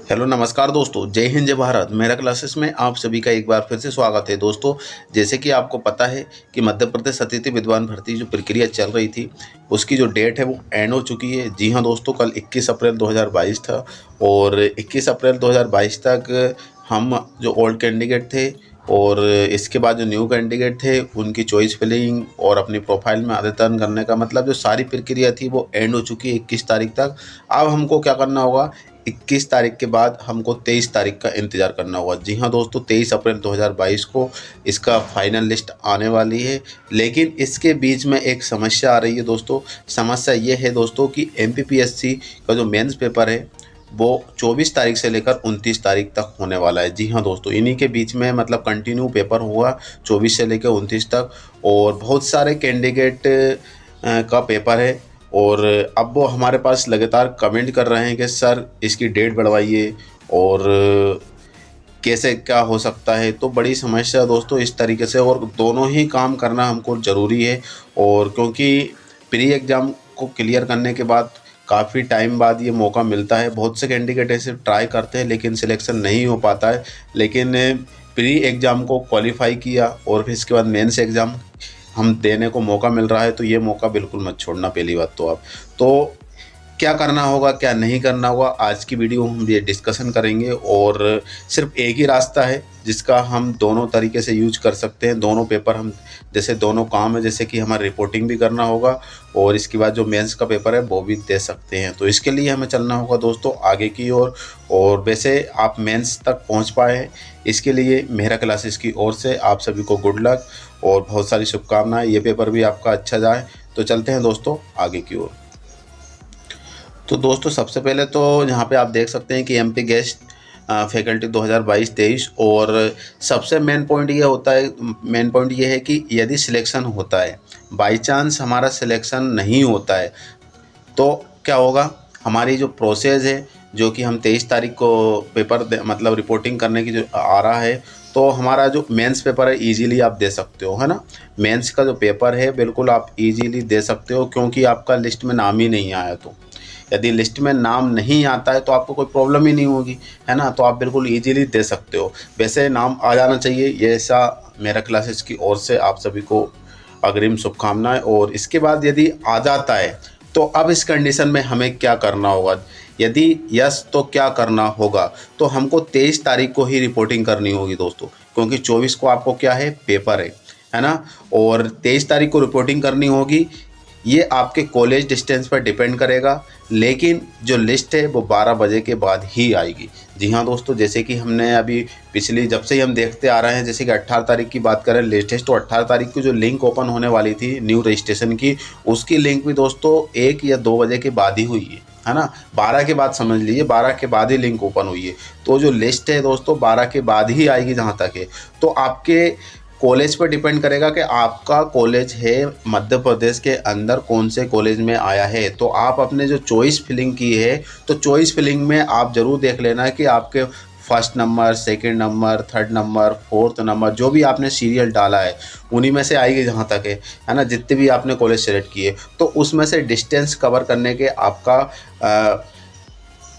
Hello नमस्कार दोस्तों, जय हिंद जय भारत। मेरा क्लासेस में आप सभी का एक बार फिर से स्वागत है। दोस्तों, जैसे कि आपको पता है कि मध्य प्रदेश अतिथि विद्वान भर्ती जो प्रक्रिया चल रही थी उसकी जो डेट है वो एंड हो चुकी है। जी हाँ दोस्तों, कल 21 अप्रैल 2022 था और 21 अप्रैल 2022 तक हम जो ओल्ड कैंडिडेट थे और इसके बाद जो न्यू कैंडिडेट थे उनकी चॉइस फिलिंग और अपनी प्रोफाइल में अद्यतन करने का मतलब जो सारी प्रक्रिया थी वो एंड हो चुकी है 21 तारीख तक। अब हमको क्या करना होगा, 21 तारीख के बाद हमको 23 तारीख का इंतज़ार करना होगा। जी हाँ दोस्तों, 23 अप्रैल 2022 को इसका फाइनल लिस्ट आने वाली है। लेकिन इसके बीच में एक समस्या आ रही है दोस्तों। समस्या ये है दोस्तों कि एमपीपीएससी का जो मेंस पेपर है वो 24 तारीख से लेकर 29 तारीख तक होने वाला है। जी हाँ दोस्तों, इन्हीं के बीच में मतलब कंटिन्यू पेपर हुआ 24 से लेकर 29 तक और बहुत सारे कैंडिडेट का पेपर है। और अब वो हमारे पास लगातार कमेंट कर रहे हैं कि सर इसकी डेट बढ़वाइए और कैसे क्या हो सकता है। तो बड़ी समस्या है दोस्तों इस तरीके से, और दोनों ही काम करना हमको ज़रूरी है। और क्योंकि प्री एग्ज़ाम को क्लियर करने के बाद काफ़ी टाइम बाद ये मौका मिलता है। बहुत से कैंडिडेट ऐसे ट्राई करते हैं लेकिन सिलेक्शन नहीं हो पाता है। लेकिन प्री एग्ज़ाम को क्वालिफाई किया और फिर इसके बाद मेंस एग्ज़ाम हम देने को मौका मिल रहा है, तो ये मौका बिल्कुल मत छोड़ना। पहली बात तो आप तो क्या करना होगा क्या नहीं करना होगा आज की वीडियो हम ये डिस्कशन करेंगे। और सिर्फ एक ही रास्ता है जिसका हम दोनों तरीके से यूज कर सकते हैं। दोनों पेपर हम जैसे दोनों काम है, जैसे कि हमारा रिपोर्टिंग भी करना होगा और इसके बाद जो मेंस का पेपर है वो भी दे सकते हैं। तो इसके लिए हमें चलना होगा दोस्तों आगे की ओर। और वैसे आप मेंस तक पहुंच पाए हैं, इसके लिए मेरा क्लासेस की ओर से आप सभी को गुड लक और बहुत सारी शुभकामनाएं। ये पेपर भी आपका अच्छा जाए। तो चलते हैं दोस्तों आगे की ओर। तो दोस्तों सबसे पहले तो यहाँ पे आप देख सकते हैं कि एमपी गेस्ट फैकल्टी 2022-23 और सबसे मेन पॉइंट ये है कि यदि सिलेक्शन होता है, बाई चांस हमारा सिलेक्शन नहीं होता है तो क्या होगा। हमारी जो प्रोसेस है जो कि हम 23 तारीख को पेपर मतलब रिपोर्टिंग करने की जो आ रहा है, तो हमारा जो मेंस पेपर है इजीली आप दे सकते हो, है ना। मेंस का जो पेपर है बिल्कुल आप इजीली दे सकते हो क्योंकि आपका लिस्ट में नाम ही नहीं आया। तो यदि लिस्ट में नाम नहीं आता है तो आपको कोई प्रॉब्लम ही नहीं होगी, है ना। तो आप बिल्कुल इजीली दे सकते हो। वैसे नाम आ जाना चाहिए, ये ऐसा मेरा क्लासेस की ओर से आप सभी को अग्रिम शुभकामनाएं। और इसके बाद यदि आ जाता है तो अब इस कंडीशन में हमें क्या करना होगा। यदि यस तो क्या करना होगा, तो हमको 23 तारीख को ही रिपोर्टिंग करनी होगी दोस्तों, क्योंकि 24 को आपको क्या है पेपर है ना। और 23 तारीख को रिपोर्टिंग करनी होगी। ये आपके कॉलेज डिस्टेंस पर डिपेंड करेगा, लेकिन जो लिस्ट है वो 12 बजे के बाद ही आएगी। जी हाँ दोस्तों, जैसे कि हमने अभी पिछली जब से ही हम देखते आ रहे हैं, जैसे कि 18 तारीख की बात करें लेटेस्ट, तो 18 तारीख को जो लिंक ओपन होने वाली थी न्यू रजिस्ट्रेशन की, उसकी लिंक भी दोस्तों 1 या 2 बजे के बाद ही हुई है ना। 12 के बाद समझ लीजिए, 12 के बाद ही लिंक ओपन हुई है। तो जो लिस्ट है दोस्तों 12 के बाद ही आएगी जहाँ तक है। तो आपके कॉलेज पर डिपेंड करेगा कि आपका कॉलेज है मध्य प्रदेश के अंदर कौन से कॉलेज में आया है। तो आप अपने जो चॉइस फिलिंग की है, तो चॉइस फिलिंग में आप ज़रूर देख लेना कि आपके first number, second number, third number, fourth number, जो भी आपने सीरियल डाला है उन्हीं में से आएगी जहाँ तक है ना। जितने भी आपने कॉलेज सेलेक्ट किए, तो उसमें से डिस्टेंस कवर करने के आपका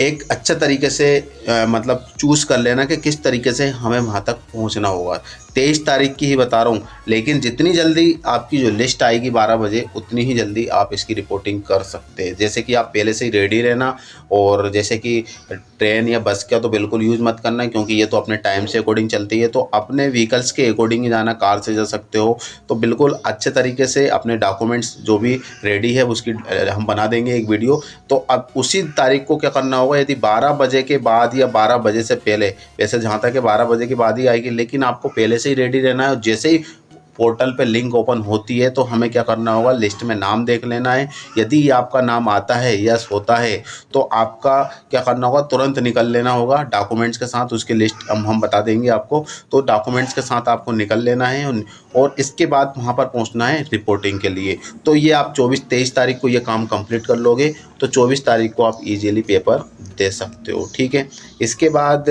एक अच्छा तरीके से मतलब चूज़ कर लेना कि किस तरीके से हमें वहाँ तक पहुँचना होगा। 23 तारीख की ही बता रहा हूँ, लेकिन जितनी जल्दी आपकी जो लिस्ट आएगी 12 बजे, उतनी ही जल्दी आप इसकी रिपोर्टिंग कर सकते हैं। जैसे कि आप पहले से ही रेडी रहना। और जैसे कि ट्रेन या बस का तो बिल्कुल यूज़ मत करना, क्योंकि ये तो अपने टाइम से अकॉर्डिंग चलती है। तो अपने व्हीकल्स के अकॉर्डिंग ही जाना, कार से जा सकते हो। तो बिल्कुल अच्छे तरीके से अपने डॉक्यूमेंट्स जो भी रेडी है उसकी हम बना देंगे एक वीडियो। तो अब उसी तारीख को क्या करना होगा, यदि 12 बजे के बाद या 12 बजे से पहले, वैसे जहाँ तक है 12 बजे के बाद ही आएगी, लेकिन आपको पहले से ही रेडी रहना है। जैसे ही पोर्टल पे लिंक ओपन होती है तो हमें क्या करना होगा, लिस्ट में नाम देख लेना है। यदि आपका नाम आता है, यस होता है, तो आपका क्या करना होगा, तुरंत निकल लेना होगा डॉक्यूमेंट्स के साथ। उसकी लिस्ट हम बता देंगे आपको। तो डॉक्यूमेंट्स के साथ आपको निकल लेना है और इसके बाद वहाँ पर पहुँचना है रिपोर्टिंग के लिए। तो ये आप 23 तारीख को ये काम कंप्लीट कर लोगे तो 24 तारीख को आप इजीली पेपर दे सकते हो, ठीक है। इसके बाद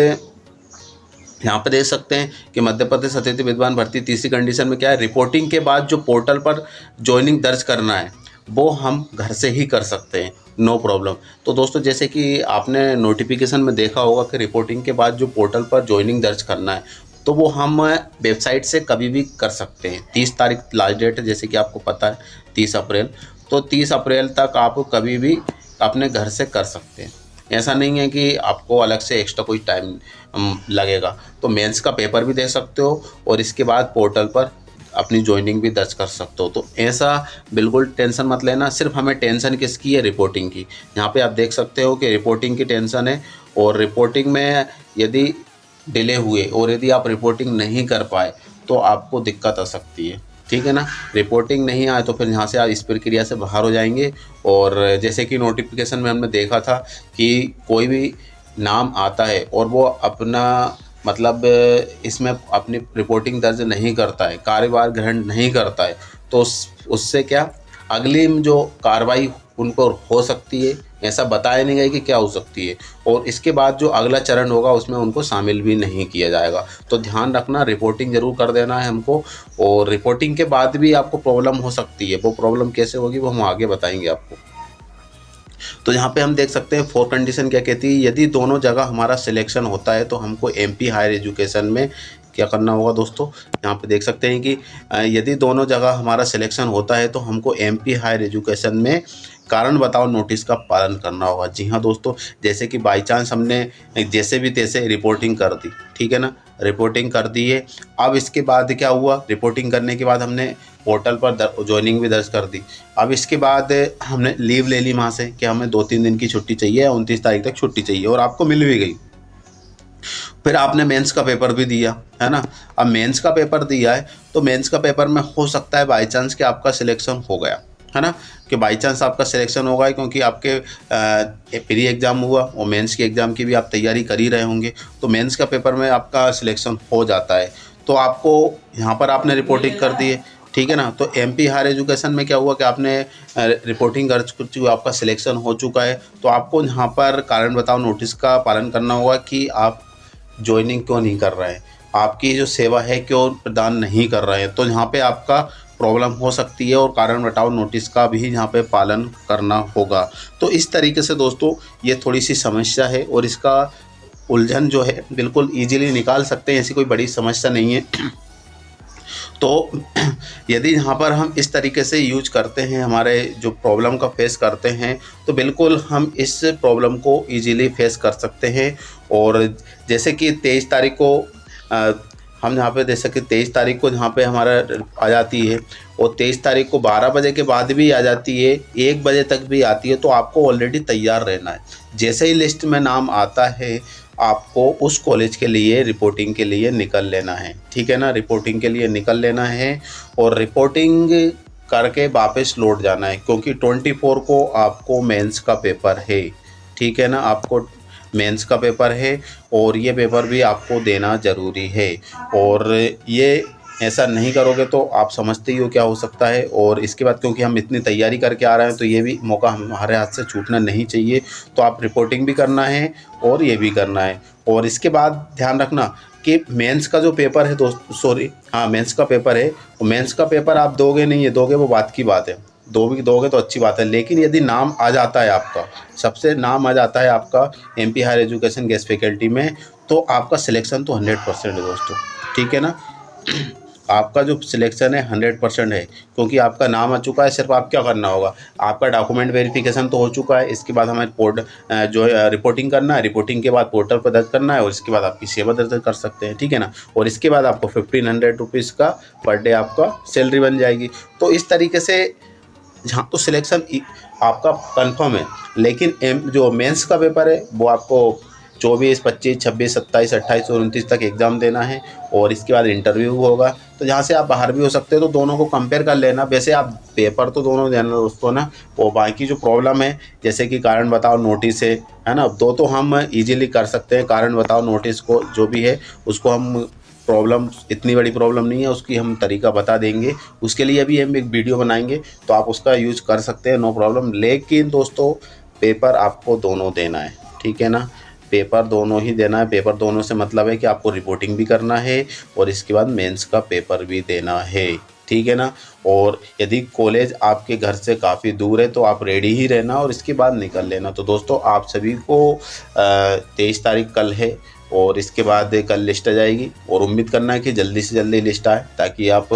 यहाँ पर देख सकते हैं कि मध्य प्रदेश अतिथि विद्वान भर्ती तीसरी कंडीशन में क्या है, रिपोर्टिंग के बाद जो पोर्टल पर ज्वाइनिंग दर्ज करना है वो हम घर से ही कर सकते हैं। No problem. तो दोस्तों जैसे कि आपने नोटिफिकेशन में देखा होगा कि रिपोर्टिंग के बाद जो पोर्टल पर ज्वाइनिंग दर्ज करना है, तो वो हम वेबसाइट से कभी भी कर सकते हैं। 30 तारीख लास्ट डेट है, जैसे कि आपको पता है 30 अप्रैल। तो 30 अप्रैल तक आप कभी भी अपने घर से कर सकते हैं। ऐसा नहीं है कि आपको अलग से एक्स्ट्रा कोई टाइम लगेगा। तो मेंस का पेपर भी दे सकते हो और इसके बाद पोर्टल पर अपनी ज्वाइनिंग भी दर्ज कर सकते हो। तो ऐसा बिल्कुल टेंशन मत लेना। सिर्फ हमें टेंशन किसकी है? रिपोर्टिंग की। यहाँ पे आप देख सकते हो कि रिपोर्टिंग की टेंशन है, और रिपोर्टिंग में यदि डिले हुए और यदि आप रिपोर्टिंग नहीं कर पाए तो आपको दिक्कत आ सकती है, ठीक है ना। रिपोर्टिंग नहीं आए तो फिर यहाँ से आप इस प्रक्रिया से बाहर हो जाएंगे। और जैसे कि नोटिफिकेशन में हमने देखा था कि कोई भी नाम आता है और वो अपना मतलब इसमें अपनी रिपोर्टिंग दर्ज नहीं करता है, कार्यभार ग्रहण नहीं करता है, तो उससे क्या अगली जो कार्रवाई उन पर हो सकती है, ऐसा बताया नहीं गया कि क्या हो सकती है। और इसके बाद जो अगला चरण होगा उसमें उनको शामिल भी नहीं किया जाएगा। तो ध्यान रखना, रिपोर्टिंग ज़रूर कर देना है हमको। और रिपोर्टिंग के बाद भी आपको प्रॉब्लम हो सकती है, वो प्रॉब्लम कैसे होगी वो हम आगे बताएंगे आपको। तो यहाँ पे हम देख सकते हैं 4 कंडीशन क्या कहती है। यदि दोनों जगह हमारा सिलेक्शन होता है तो हमको एमपी हायर एजुकेशन में क्या करना होगा दोस्तों। यहाँ पे देख सकते हैं कि यदि दोनों जगह हमारा सिलेक्शन होता है तो हमको एमपी हायर एजुकेशन में कारण बताओ नोटिस का पालन करना होगा। जी हाँ दोस्तों, जैसे कि बाई चांस हमने जैसे भी तैसे रिपोर्टिंग कर दी, ठीक है ना, रिपोर्टिंग कर दी है। अब इसके बाद क्या हुआ, रिपोर्टिंग करने के बाद हमने पोर्टल पर ज्वाइनिंग भी दर्ज कर दी। अब इसके बाद हमने लीव ले ली वहाँ से कि हमें 2-3 दिन की छुट्टी चाहिए, 29 तारीख तक छुट्टी चाहिए, और आपको मिल भी गई। फिर आपने मेंस का पेपर भी दिया है ना। अब मेंस का पेपर दिया है तो मेंस का पेपर में हो सकता है बाई चांस कि आपका सिलेक्शन हो गया है ना, कि बाई चांस आपका सिलेक्शन होगा, क्योंकि आपके प्री एग्ज़ाम हुआ और मेंस की एग्ज़ाम की भी आप तैयारी कर ही रहे होंगे। तो मेंस का पेपर में आपका सिलेक्शन हो जाता है तो आपको यहाँ पर आपने रिपोर्टिंग कर दी है, ठीक है ना। तो एमपी हायर एजुकेशन में क्या हुआ कि आपने रिपोर्टिंग कर चुकी हो, आपका सिलेक्शन हो चुका है, तो आपको यहाँ पर कारण बताओ नोटिस का पालन करना होगा कि आप ज्वाइनिंग क्यों नहीं कर रहे हैं, आपकी जो सेवा है क्यों प्रदान नहीं कर रहे हैं। तो यहाँ पे आपका प्रॉब्लम हो सकती है और कारण बताओ नोटिस का भी यहाँ पे पालन करना होगा। तो इस तरीके से दोस्तों ये थोड़ी सी समस्या है और इसका उलझन जो है बिल्कुल ईजिली निकाल सकते हैं, ऐसी कोई बड़ी समस्या नहीं है। तो यदि यहाँ पर हम इस तरीके से यूज करते हैं, हमारे जो प्रॉब्लम का फेस करते हैं, तो बिल्कुल हम इस प्रॉब्लम को इजीली फेस कर सकते हैं। और जैसे कि 23 तारीख को हम यहाँ पे देख सकते 23 तारीख को यहाँ पे हमारा आ जाती है, और 23 तारीख को 12 बजे के बाद भी आ जाती है, 1 बजे तक भी आती है। तो आपको ऑलरेडी तैयार रहना है। जैसे ही लिस्ट में नाम आता है आपको उस कॉलेज के लिए रिपोर्टिंग के लिए निकल लेना है, ठीक है ना, रिपोर्टिंग के लिए निकल लेना है और रिपोर्टिंग करके वापस लौट जाना है, क्योंकि 24 को आपको मेंस का पेपर है, ठीक है ना, आपको मेंस का पेपर है और ये पेपर भी आपको देना ज़रूरी है। और ये ऐसा नहीं करोगे तो आप समझते ही हो क्या हो सकता है। और इसके बाद क्योंकि हम इतनी तैयारी करके आ रहे हैं तो ये भी मौका हमारे हाथ से छूटना नहीं चाहिए। तो आप रिपोर्टिंग भी करना है और ये भी करना है। और इसके बाद ध्यान रखना कि मेंस का जो पेपर है मेंस का पेपर है, मेंस का पेपर आप दोगे नहीं, ये दोगे वो बात की बात है, दोगे तो अच्छी बात है। लेकिन यदि नाम आ जाता है आपका, सबसे नाम आ जाता है आपका MP higher education guest faculty में, तो आपका सिलेक्शन तो 100% है दोस्तों, ठीक है ना। आपका जो सिलेक्शन है 100% है, क्योंकि आपका नाम आ चुका है। सिर्फ आप क्या करना होगा, आपका डॉक्यूमेंट वेरिफिकेशन तो हो चुका है, इसके बाद हमें जो है रिपोर्टिंग करना है, रिपोर्टिंग के बाद पोर्टल पर दर्ज करना है और इसके बाद आपकी सेवा दर्ज कर सकते हैं, ठीक है ना। और इसके बाद आपको 1500 रुपीज़ का पर डे आपका सैलरी बन जाएगी। तो इस तरीके से जहाँ तो सिलेक्शन आपका कंफर्म है। लेकिन जो मेंस का पेपर है वो आपको 24, 25, 26, 27, 28 और 29 तक एग्ज़ाम देना है और इसके बाद इंटरव्यू होगा। तो जहाँ से आप बाहर भी हो सकते हो, तो दोनों को कंपेयर कर लेना। वैसे आप पेपर तो दोनों देना दोस्तों ना, और बाकी जो प्रॉब्लम है जैसे कि कारण बताओ नोटिस है ना, दो तो हम इजीली कर सकते हैं। कारण बताओ नोटिस को जो भी है उसको हम प्रॉब्लम, इतनी बड़ी प्रॉब्लम नहीं है, उसकी हम तरीका बता देंगे। उसके लिए भी हम एक वीडियो बनाएंगे तो आप उसका यूज कर सकते हैं, नो प्रॉब्लम। लेकिन दोस्तों पेपर आपको दोनों देना है, ठीक है ना, पेपर दोनों ही देना है। पेपर दोनों से मतलब है कि आपको रिपोर्टिंग भी करना है और इसके बाद मेंस का पेपर भी देना है। ठीक है ना। और यदि कॉलेज आपके घर से काफ़ी दूर है तो आप रेडी ही रहना और इसके बाद निकल लेना। तो दोस्तों आप सभी को 23 तारीख कल है और इसके बाद कल लिस्ट आ जाएगी और उम्मीद करना है कि जल्दी से जल्दी लिस्ट आए ताकि आप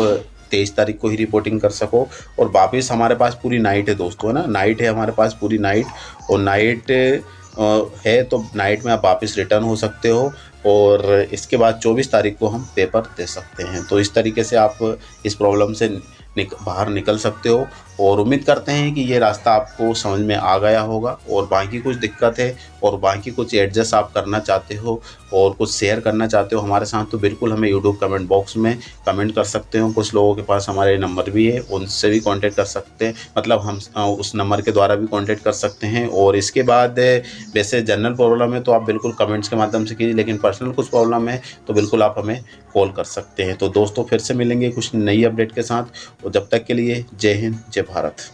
23 तारीख को ही रिपोर्टिंग कर सको। और वापस हमारे पास पूरी नाइट है दोस्तों, है ना, नाइट है हमारे पास पूरी नाइट। और नाइट है तो नाइट में आप वापस रिटर्न हो सकते हो और इसके बाद 24 तारीख को हम पेपर दे सकते हैं। तो इस तरीके से आप इस प्रॉब्लम से बाहर निकल सकते हो और उम्मीद करते हैं कि ये रास्ता आपको समझ में आ गया होगा। और बाकी कुछ दिक्कत है और बाकी कुछ एडजस्ट आप करना चाहते हो और कुछ शेयर करना चाहते हो हमारे साथ तो बिल्कुल हमें यूट्यूब कमेंट बॉक्स में कमेंट कर सकते हो। कुछ लोगों के पास हमारे नंबर भी है, उनसे भी कांटेक्ट कर सकते हैं, मतलब हम उस नंबर के द्वारा भी कांटेक्ट कर सकते हैं। और इसके बाद वैसे जनरल प्रॉब्लम है तो आप बिल्कुल कमेंट्स के माध्यम से कीजिए, लेकिन पर्सनल कुछ प्रॉब्लम है तो बिल्कुल आप हमें कॉल कर सकते हैं। तो दोस्तों फिर से मिलेंगे कुछ नई अपडेट के साथ और जब तक के लिए जय हिंद जय भारत।